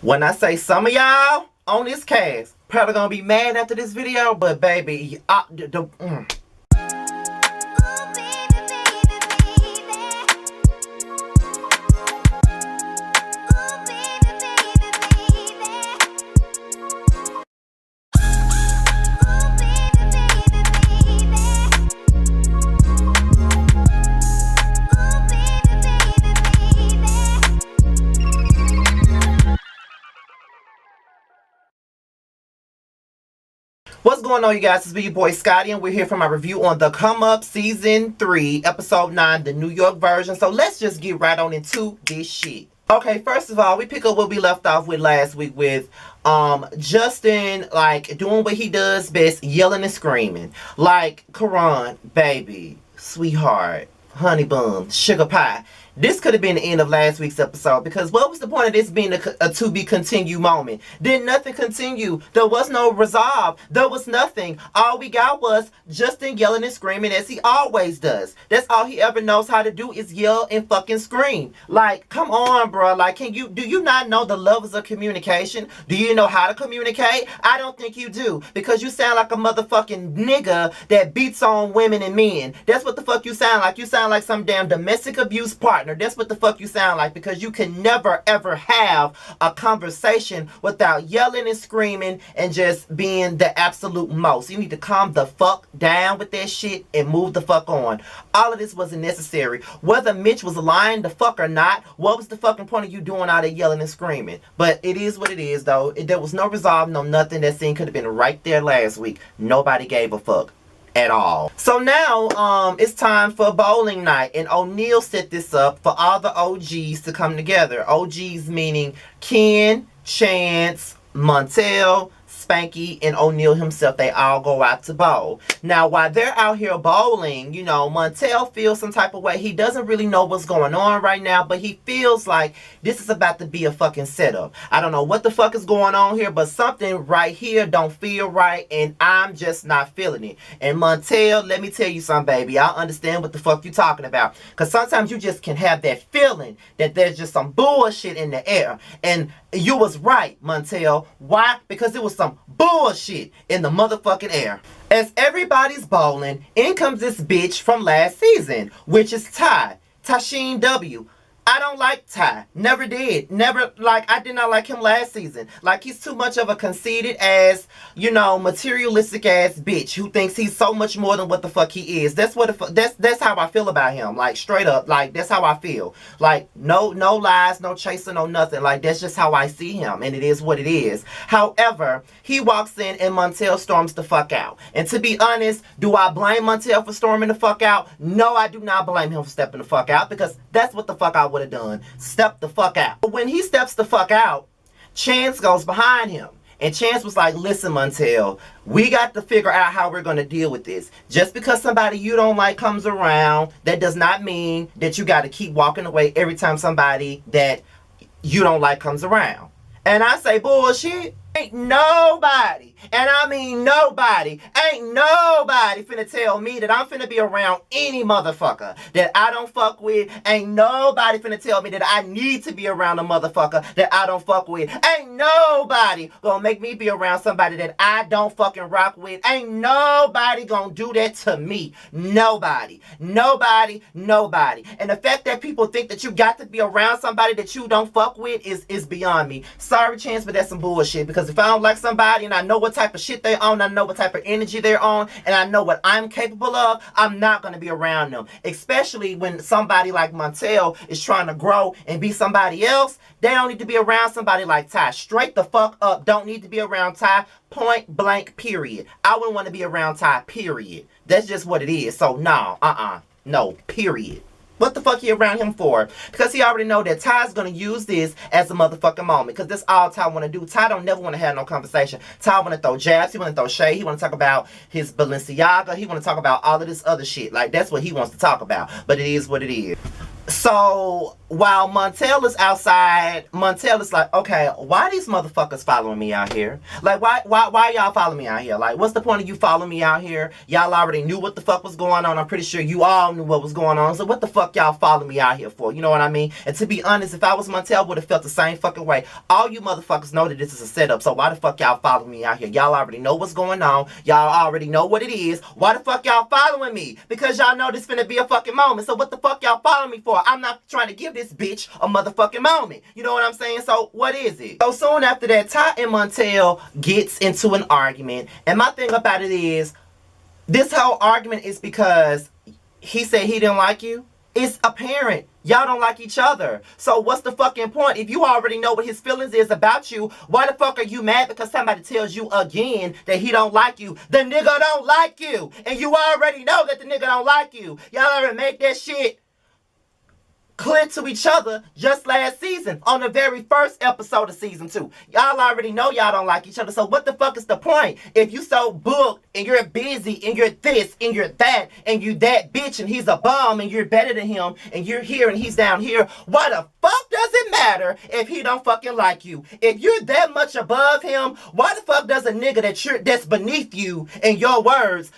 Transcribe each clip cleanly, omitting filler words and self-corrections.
When I say some of y'all on this cast probably gonna be mad after this video, but baby, what's going on, you guys? It's your boy Scotty, and we're here for my review on The Come Up Season 3, Episode 9, the New York version. So let's just get right on into this shit. Okay, first of all, we pick up where we left off with last week with Justin, like, doing what he does best, yelling and screaming. Like, Karan, baby, sweetheart, honey bun, sugar pie. This could have been the end of last week's episode, because what was the point of this being a to be continued moment? Did nothing continue? There was no resolve. There was nothing. All we got was Justin yelling and screaming as he always does. That's all he ever knows how to do is yell and fucking scream. Like, come on, bro. Like, do you not know the levels of communication? Do you know how to communicate? I don't think you do, because you sound like a motherfucking nigga that beats on women and men. That's what the fuck you sound like. You sound like some damn domestic abuse partner. That's what the fuck you sound like, because you can never ever have a conversation without yelling and screaming and just being the absolute most. You need to calm the fuck down with that shit and move the fuck on. All of this wasn't necessary. Whether Mitch was lying the fuck or not, what was the fucking point of you doing all that yelling and screaming? But it is what it is, though. There was no resolve, no nothing. That scene could have been right there last week. Nobody gave a fuck at all. So now it's time for bowling night, and O'Neal set this up for all the OGs to come together. OGs meaning Ken, Chance, Montel, Spanky, and O'Neal himself. They all go out to bowl. Now, while they're out here bowling, you know, Montel feels some type of way. He doesn't really know what's going on right now, but he feels like this is about to be a fucking setup. I don't know what the fuck is going on here, but something right here don't feel right, and I'm just not feeling it. And Montel, let me tell you something, baby. I understand what the fuck you talking about, because sometimes you just can have that feeling that there's just some bullshit in the air. And you was right, Montel. Why? Because there was some bullshit in the motherfucking air. As everybody's bowling, in comes this bitch from last season, which is Ty, Tasheen W. I don't like Ty. Never did. Never, like, I did not like him last season. Like, he's too much of a conceited ass, you know, materialistic ass bitch who thinks he's so much more than what the fuck he is. That's what that's how I feel about him. Like, straight up, like, that's how I feel. Like, no lies, no chasing, no nothing. Like, that's just how I see him, and it is what it is. However, he walks in and Montel storms the fuck out. And to be honest, do I blame Montel for storming the fuck out? No, I do not blame him for stepping the fuck out, because that's what the fuck I would have done. Step the fuck out. But when he steps the fuck out, Chance goes behind him. And Chance was like, listen, Montel, we got to figure out how we're going to deal with this. Just because somebody you don't like comes around, that does not mean that you got to keep walking away every time somebody that you don't like comes around. And I say, bullshit. Ain't nobody, and I mean nobody, ain't nobody finna tell me that I'm finna be around any motherfucker that I don't fuck with. Ain't nobody finna tell me that I need to be around a motherfucker that I don't fuck with. Ain't nobody gonna make me be around somebody that I don't fucking rock with. Ain't nobody gonna do that to me. Nobody. Nobody. Nobody. And the fact that people think that you got to be around somebody that you don't fuck with is beyond me. Sorry, Chance, but that's some bullshit, because if I don't like somebody and I know what type of shit they're on, I know what type of energy they're on, and I know what I'm capable of, I'm not going to be around them. Especially when somebody like Montel is trying to grow and be somebody else. They don't need to be around somebody like Ty. Straight the fuck up. Don't need to be around Ty. Point blank, period. I wouldn't want to be around Ty, period. That's just what it is. So, no, no, period. What the fuck he around him for? Because he already know that Ty's going to use this as a motherfucking moment. Because that's all Ty want to do. Ty don't never want to have no conversation. Ty want to throw jabs. He want to throw shade. He want to talk about his Balenciaga. He want to talk about all of this other shit. Like, that's what he wants to talk about. But it is what it is. So while Montel is outside, Montel is like, okay, why these motherfuckers following me out here? Like, why y'all following me out here? Like, what's the point of you following me out here? Y'all already knew what the fuck was going on. I'm pretty sure you all knew what was going on. So what the fuck y'all following me out here for? You know what I mean? And to be honest, if I was Montel, I would have felt the same fucking way. All you motherfuckers know that this is a setup. So why the fuck y'all following me out here? Y'all already know what's going on. Y'all already know what it is. Why the fuck y'all following me? Because y'all know this finna be a fucking moment. So what the fuck y'all following me for? I'm not trying to give this bitch a motherfucking moment. You know what I'm saying? So what is it? So soon after that, Ty and Montel gets into an argument. And my thing about it is, this whole argument is because he said he didn't like you. It's apparent. Y'all don't like each other. So what's the fucking point? If you already know what his feelings is about you, why the fuck are you mad because somebody tells you again that he don't like you? The nigga don't like you. And you already know that the nigga don't like you. Y'all already make that shit clear to each other just last season on the very first episode of season 2. Y'all already know y'all don't like each other. So what the fuck is the point? If you so booked and you're busy and you're this and you're that and you that bitch and he's a bum and you're better than him and you're here and he's down here, why the fuck does it matter if he don't fucking like you? If you're that much above him, why the fuck does a nigga that's beneath you in your words,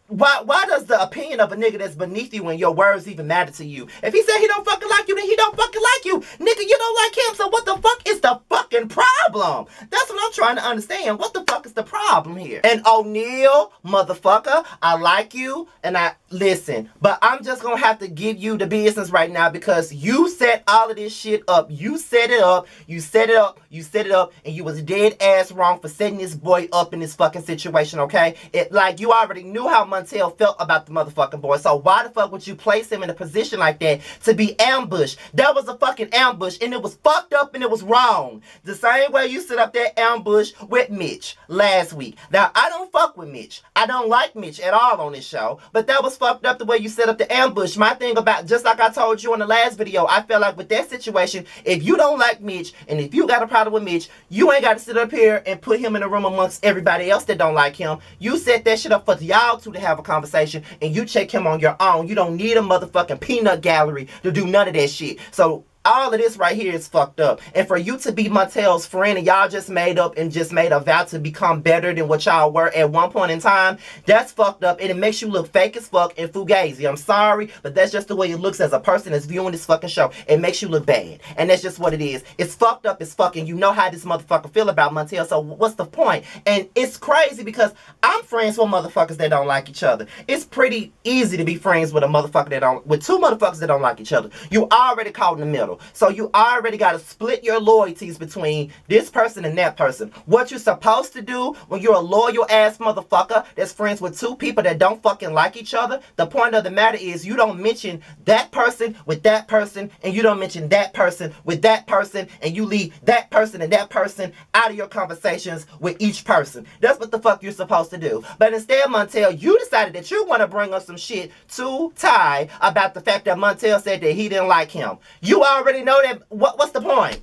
why does the opinion of a nigga that's beneath you and your words even matter to you? If he said he don't fucking like you, then he don't fucking like you. Nigga, you don't like him, so what the fuck is the fucking problem? That's what I'm trying to understand. What the fuck is the problem here? And O'Neal, motherfucker, I like you, and I listen, but I'm just gonna have to give you the business right now because you set all of this shit up. You set it up, you set it up, you set it up, and you was dead ass wrong for setting this boy up in this fucking situation, okay? It like you already knew how Montel felt about the motherfucking boy, so why the fuck would you place him in a position like that to be ambushed? That was a fucking ambush, and it was fucked up and it was wrong. The same way you set up that ambush with Mitch last week. Now, I don't fuck with Mitch. I don't like Mitch at all on this show, but that was fucked up the way you set up the ambush. My thing about, just like I told you in the last video, I felt like with that situation, if you don't like Mitch, and if you got a problem with Mitch, you ain't got to sit up here and put him in a room amongst everybody else that don't like him. You set that shit up for y'all two to have a conversation, and you check him on your own. You don't need a motherfucking peanut gallery to do none of that shit. So all of this right here is fucked up. And for you to be Montel's friend and y'all just made up and just made a vow to become better than what y'all were at one point in time, that's fucked up. And it makes you look fake as fuck and fugazi. I'm sorry, but that's just the way it looks as a person that's viewing this fucking show. It makes you look bad. And that's just what it is. It's fucked up as fuck, and you know how this motherfucker feel about Montel, so what's the point? And it's crazy because I'm friends with motherfuckers that don't like each other. It's pretty easy to be friends with a motherfucker with two motherfuckers that don't like each other. You already caught in the middle. So you already got to split your loyalties between this person and that person. What you're supposed to do when you're a loyal ass motherfucker that's friends with two people that don't fucking like each other, the point of the matter is you don't mention that person with that person, and you don't mention that person with that person, and you leave that person and that person out of your conversations with each person. That's what the fuck you're supposed to do. But instead, Montel, you decided that you want to bring up some shit to Ty about the fact that Montel said that he didn't like him. You already know that. What's the point?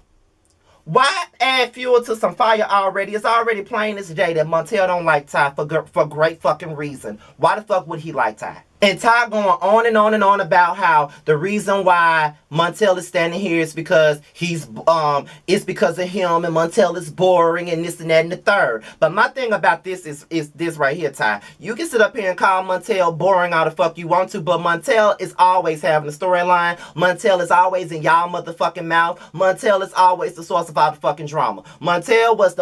Why add fuel to some fire already? It's already plain as day that Montel don't like Ty for great fucking reason. Why the fuck would he like Ty? And Ty going on and on and on about how the reason why Montel is standing here is because it's because of him, and Montel is boring and this and that and the third. But my thing about this is this right here, Ty. You can sit up here and call Montel boring all the fuck you want to, but Montel is always having a storyline. Montel is always in y'all motherfucking mouth. Montel is always the source of all the fucking drama. Montel was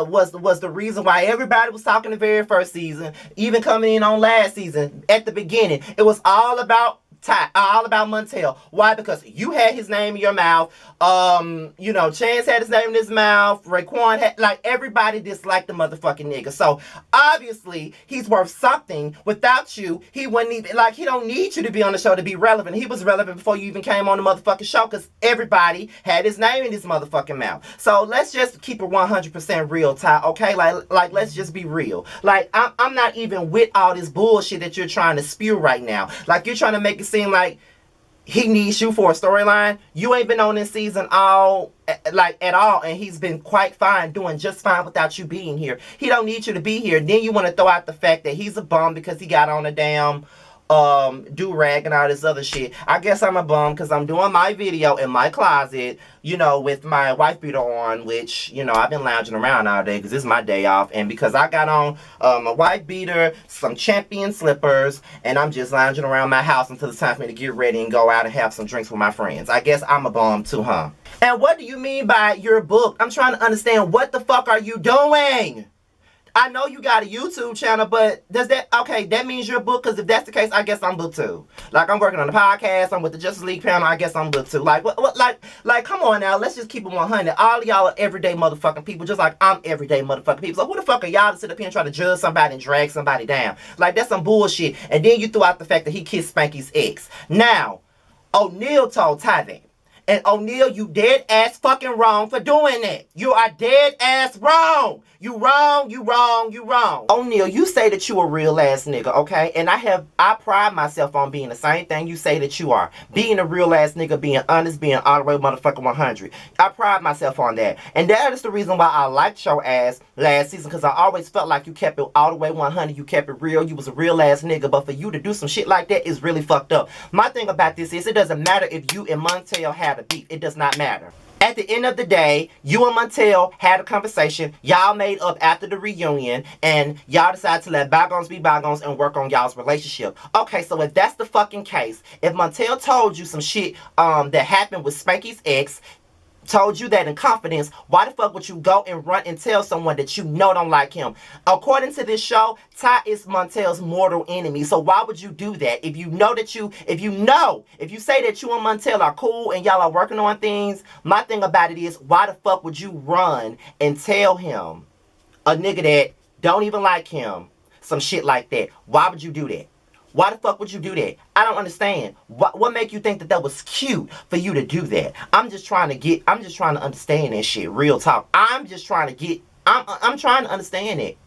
the reason why everybody was talking the very first season, even coming in on last season at the beginning. It was all about Ty, all about Montel. Why? Because you had his name in your mouth. Chance had his name in his mouth. Raekwon had, like, everybody disliked the motherfucking nigga. So obviously he's worth something. Without you, he wouldn't even, like, he don't need you to be on the show to be relevant. He was relevant before you even came on the motherfucking show because everybody had his name in his motherfucking mouth. So let's just keep it 100% real, Ty. Okay, like let's just be real. Like I'm not even with all this bullshit that you're trying to spew right now. Like you're trying to make it seem like he needs you for a storyline. You ain't been on this season at all, and he's been quite fine, doing just fine without you being here. He don't need you to be here. Then you want to throw out the fact that he's a bum because he got on a damn do-rag and all this other shit. I guess I'm a bum because I'm doing my video in my closet, you know, with my wife beater on, which, you know, I've been lounging around all day because this is my day off, and because I got on a wife beater, some Champion slippers, and I'm just lounging around my house until it's time for me to get ready and go out and have some drinks with my friends. I guess I'm a bum too, huh? And what do you mean by your book? I'm trying to understand, what the fuck are you doing? I know you got a YouTube channel, but does that, okay, that means you're booked? Because if that's the case, I guess I'm booked too. Like, I'm working on the podcast, I'm with the Justice League panel, I guess I'm booked too. Like, like, come on now, let's just keep it 100. All of y'all are everyday motherfucking people, just like I'm everyday motherfucking people. So who the fuck are y'all to sit up here and try to judge somebody and drag somebody down? Like, that's some bullshit. And then you threw out the fact that he kissed Spanky's ex. Now, O'Neal told Ty that. And O'Neal, you dead ass fucking wrong for doing that. You are dead ass wrong. You wrong, you wrong, you wrong. O'Neal, you say that you a real ass nigga, okay? And I pride myself on being the same thing you say that you are. Being a real ass nigga, being honest, being all the way motherfucking 100. I pride myself on that. And that is the reason why I liked your ass last season, because I always felt like you kept it all the way 100. You kept it real. You was a real ass nigga. But for you to do some shit like that is really fucked up. My thing about this is, it doesn't matter if you and Montel had a beef. It does not matter. At the end of the day, you and Montel had a conversation. Y'all made up after the reunion, and y'all decided to let bygones be bygones and work on y'all's relationship. Okay, so if that's the fucking case, if Montel told you some shit that happened with Spanky's ex, told you that in confidence, why the fuck would you go and run and tell someone that you know don't like him? According to this show, Ty is Montel's mortal enemy. So why would you do that? If you say that you and Montel are cool and y'all are working on things, my thing about it is, why the fuck would you run and tell him, a nigga that don't even like him, some shit like that? Why would you do that? Why the fuck would you do that? I don't understand. What make you think that that was cute for you to do that? I'm just trying to understand that shit. Real talk. I'm trying to understand it.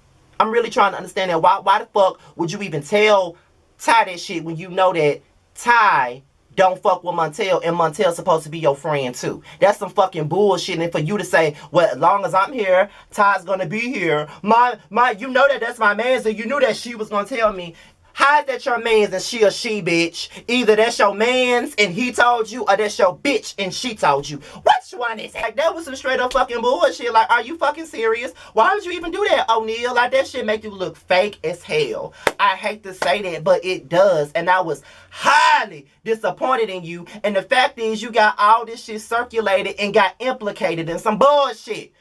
I'm really trying to understand that. Why the fuck would you even tell Ty that shit when you know that Ty don't fuck with Montel and Montel's supposed to be your friend too? That's some fucking bullshit. And for you to say, well, as long as I'm here, Ty's gonna be here. You know that's my man, so you knew that she was gonna tell me. How is that your man's and she a she, bitch? Either that's your man's and he told you, or that's your bitch and she told you. Which one is it? Like, that was some straight up fucking bullshit. Like, are you fucking serious? Why would you even do that, O'Neal? Like, that shit make you look fake as hell. I hate to say that, but it does. And I was highly disappointed in you. And the fact is, you got all this shit circulated and got implicated in some bullshit.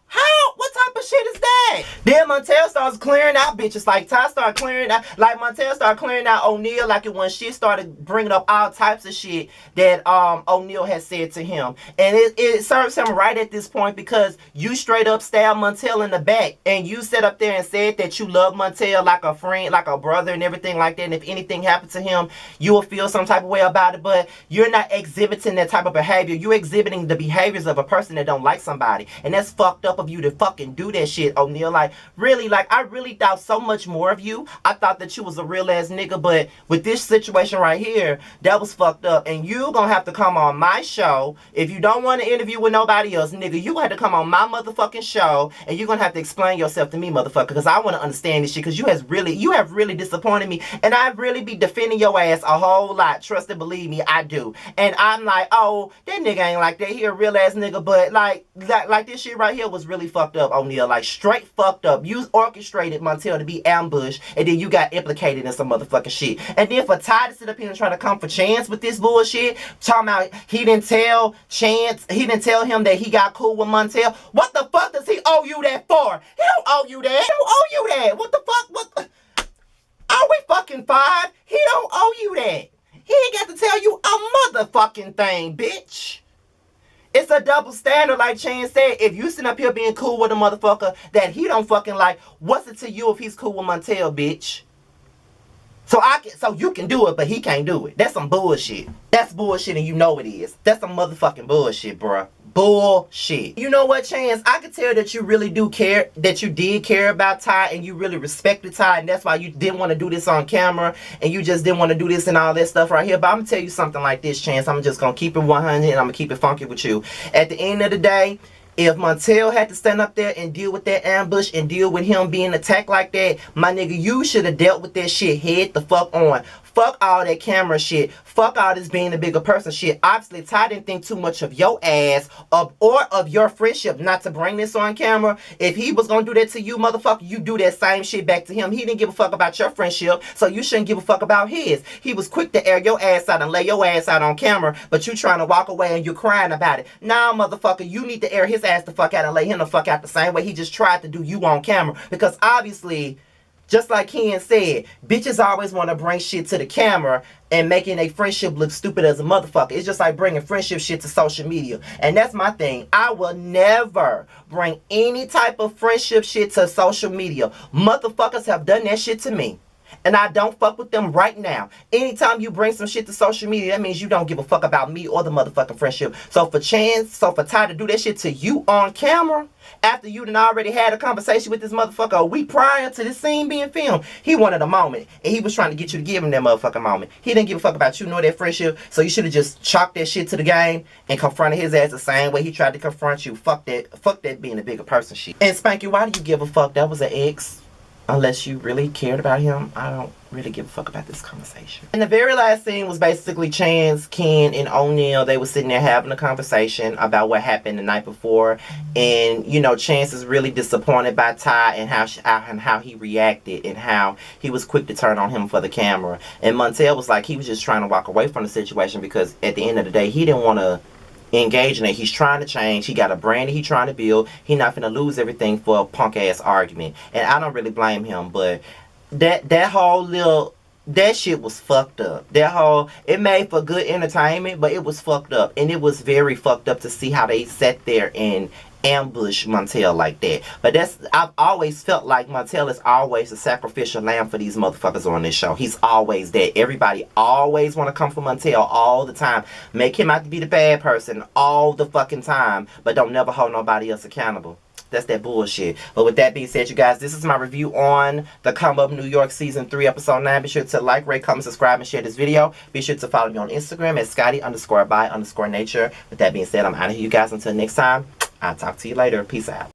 How? What type of shit is that? Then Montel starts clearing out bitches. Like, Ty started clearing out, like Montel started clearing out O'Neal, like when she started bringing up all types of shit that O'Neal had said to him. And it serves him right at this point, because you straight up stabbed Montel in the back, and you sat up there and said that you love Montel like a friend, like a brother and everything like that, and if anything happened to him, you will feel some type of way about it. But you're not exhibiting that type of behavior. You're exhibiting the behaviors of a person that don't like somebody, and that's fucked up of you to fucking do that shit, O'Neal. Like, really, like, I really thought so much more of you. I thought that you was a real ass nigga, but with this situation right here, that was fucked up. And you gonna have to come on my show. If you don't want to interview with nobody else, nigga, you gonna have to come on my motherfucking show, and you're gonna have to explain yourself to me, motherfucker, because I want to understand this shit, because you have really disappointed me, and I really be defending your ass a whole lot. Trust and believe me, I do. And I'm like, oh, that nigga ain't like that. He a real ass nigga, but like this shit right here was really fucked up, O'Neal. Like, straight fucked up. You orchestrated Montel to be ambushed, and then you got implicated in some motherfucking shit. And then for Ty to sit up here and try to come for Chance with this bullshit, talking about he didn't tell him that he got cool with Montel. What the fuck does he owe you that for? He don't owe you that. He don't owe you that. What the fuck? What? Are we fucking five? He don't owe you that. He ain't got to tell you a motherfucking thing, bitch. It's a double standard, like Chance said. If you sit up here being cool with a motherfucker that he don't fucking like, what's it to you if he's cool with Montel, bitch? So you can do it, but he can't do it. That's some bullshit. That's bullshit, and you know it is. That's some motherfucking bullshit, bruh. Bullshit. You know what, Chance? I could tell that you really do care, that you did care about Ty, and you really respected Ty, and that's why you didn't want to do this on camera, and you just didn't want to do this and all that stuff right here. But I'm gonna tell you something like this, Chance. I'm just gonna keep it 100, and I'm gonna keep it funky with you. At the end of the day, if Montel had to stand up there and deal with that ambush and deal with him being attacked like that, my nigga, you should have dealt with that shit head the fuck on. Fuck all that camera shit. Fuck all this being a bigger person shit. Obviously, Ty didn't think too much of your ass or of your friendship not to bring this on camera. If he was gonna do that to you, motherfucker, you do that same shit back to him. He didn't give a fuck about your friendship, so you shouldn't give a fuck about his. He was quick to air your ass out and lay your ass out on camera, but you trying to walk away and you're crying about it. Nah, motherfucker, you need to air his ass the fuck out and lay him the fuck out the same way he just tried to do you on camera. Because obviously, just like Ken said, bitches always want to bring shit to the camera and making a friendship look stupid as a motherfucker. It's just like bringing friendship shit to social media. And that's my thing. I will never bring any type of friendship shit to social media. Motherfuckers have done that shit to me. And I don't fuck with them right now. Anytime you bring some shit to social media, that means you don't give a fuck about me or the motherfucking friendship. So for Ty to do that shit to you on camera, after you done already had a conversation with this motherfucker a week prior to this scene being filmed, he wanted a moment. And he was trying to get you to give him that motherfucking moment. He didn't give a fuck about you nor that friendship. So you should have just chalked that shit to the game and confronted his ass the same way he tried to confront you. Fuck that being a bigger person shit. And Spanky, why do you give a fuck? That was an ex. Unless you really cared about him, I don't really give a fuck about this conversation. And the very last scene was basically Chance, Ken, and O'Neal. They were sitting there having a conversation about what happened the night before. And, you know, Chance is really disappointed by Ty and how he reacted and how he was quick to turn on him for the camera. And Montel was like, he was just trying to walk away from the situation because at the end of the day, he didn't want to engage in it. He's trying to change. He got a brand that he's trying to build. He not finna lose everything for a punk ass argument. And I don't really blame him, but that shit was fucked up. It made for good entertainment, but it was fucked up. And it was very fucked up to see how they sat there and ambush Montel like that. But I've always felt like Montel is always a sacrificial lamb for these motherfuckers on this show. He's always that. Everybody always want to come for Montel all the time. Make him out to be the bad person all the fucking time, but don't never hold nobody else accountable. That's that bullshit. But with that being said, you guys, this is my review on the Come Up New York Season 3, Episode 9. Be sure to like, rate, comment, subscribe, and share this video. Be sure to follow me on Instagram at Scotty_by_nature. With that being said, I'm out of here, you guys. Until next time, I'll talk to you later. Peace out.